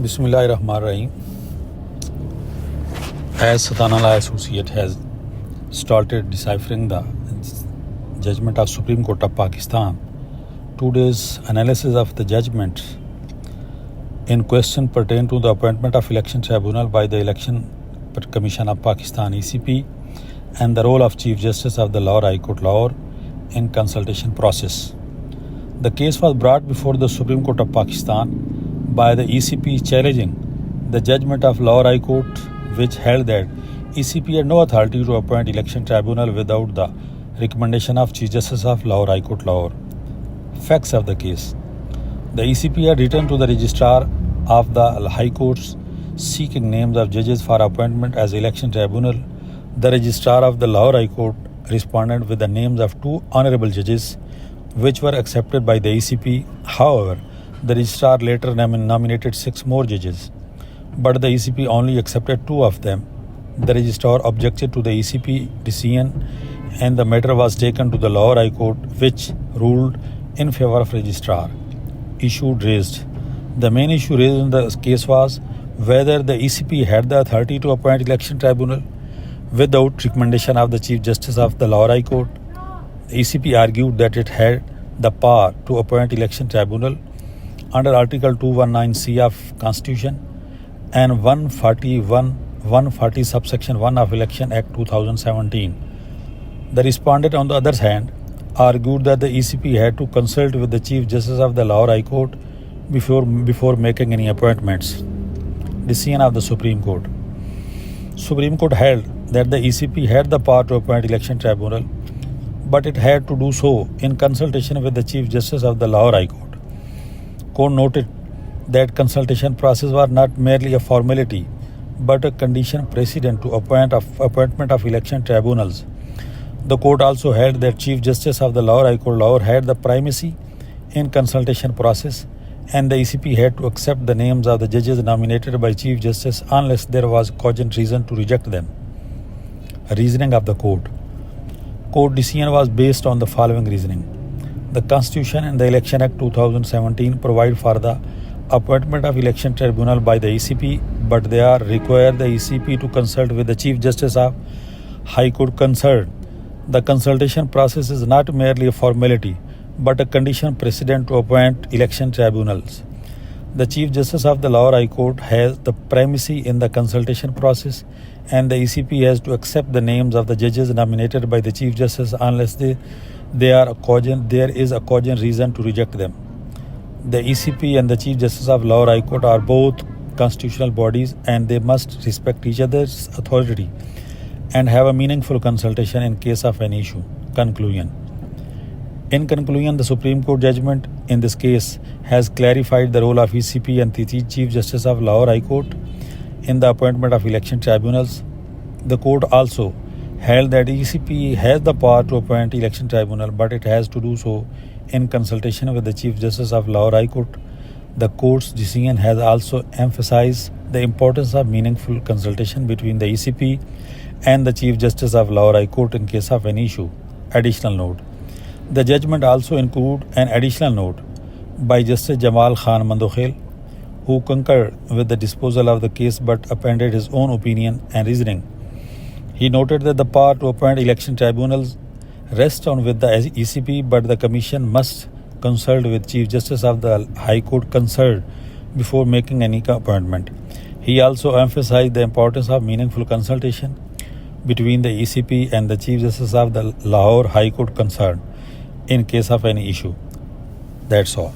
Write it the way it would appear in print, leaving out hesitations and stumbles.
Bismillahirrahmanirrahim. As Satana Law Associate has started deciphering the judgment of Supreme Court of Pakistan, today's analysis of the judgment in question pertain to the appointment of Election Tribunal by the Election Commission of Pakistan (ECP) and the role of Chief Justice of the Lahore High Court Lahore in consultation process. The case was brought before the Supreme Court of Pakistan by the ECP challenging the judgment of Lahore High Court, which held that ECP had no authority to appoint election tribunal without the recommendation of Chief Justice of Lahore High Court Lahore. Facts of the case: the ECP had written to the registrar of the High Courts seeking names of judges for appointment as election tribunal. The registrar of the Lahore High Court responded with the names of 2 honorable judges, which were accepted by the ECP. However, the registrar later nominated 6 more judges, but the ECP only accepted 2 of them. The registrar objected to the ECP decision and the matter was taken to the Lahore High Court, which ruled in favor of registrar. Issue raised: the main issue raised in the case was whether the ECP had the authority to appoint election tribunal without recommendation of the Chief Justice of the Lahore High Court. The ECP argued that it had the power to appoint election tribunal under Article 219C of Constitution and 140 subsection 1 of Election Act 2017. The respondent, on the other hand, argued that the ECP had to consult with the Chief Justice of the Lahore High Court before making any appointments. Decision of the Supreme Court. Supreme Court held that the ECP had the power to appoint election tribunal, but it had to do so in consultation with the Chief Justice of the Lahore High Court. Court noted that consultation process was not merely a formality, but a condition precedent to appointment of election tribunals. The court also held that Chief Justice of the Lahore High Court Lahore had the primacy in consultation process, and the ECP had to accept the names of the judges nominated by Chief Justice unless there was cogent reason to reject them. Reasoning of the court. Court decision was based on the following reasoning. The Constitution and the Election Act 2017 provide for the appointment of election tribunal by the ECP, but they require the ECP to consult with the Chief Justice of High Court concerned. The consultation process is not merely a formality, but a condition precedent to appoint election tribunals. The Chief Justice of the Lahore High Court has the primacy in the consultation process, and the ECP has to accept the names of the judges nominated by the Chief Justice unless there is a cogent reason to reject them. The ECP and the Chief Justice of Lahore High Court are both constitutional bodies, and they must respect each other's authority and have a meaningful consultation in case of an issue. Conclusion. In conclusion, the Supreme Court judgment in this case has clarified the role of ECP and the Chief Justice of Lahore High Court in the appointment of election tribunals. The court also held that ECP has the power to appoint election tribunal, but it has to do so in consultation with the Chief Justice of Lahore High Court. The court's decision has also emphasized the importance of meaningful consultation between the ECP and the Chief Justice of Lahore High Court in case of an issue. Additional note. The judgment also includes an additional note by Justice Jamal Khan Mandokhel, who concurred with the disposal of the case but appended his own opinion and reasoning. He noted that the power to appoint election tribunals rests on with the ECP, but the Commission must consult with Chief Justice of the High Court concerned before making any appointment. He also emphasized the importance of meaningful consultation between the ECP and the Chief Justice of the Lahore High Court concerned in case of any issue. That's all.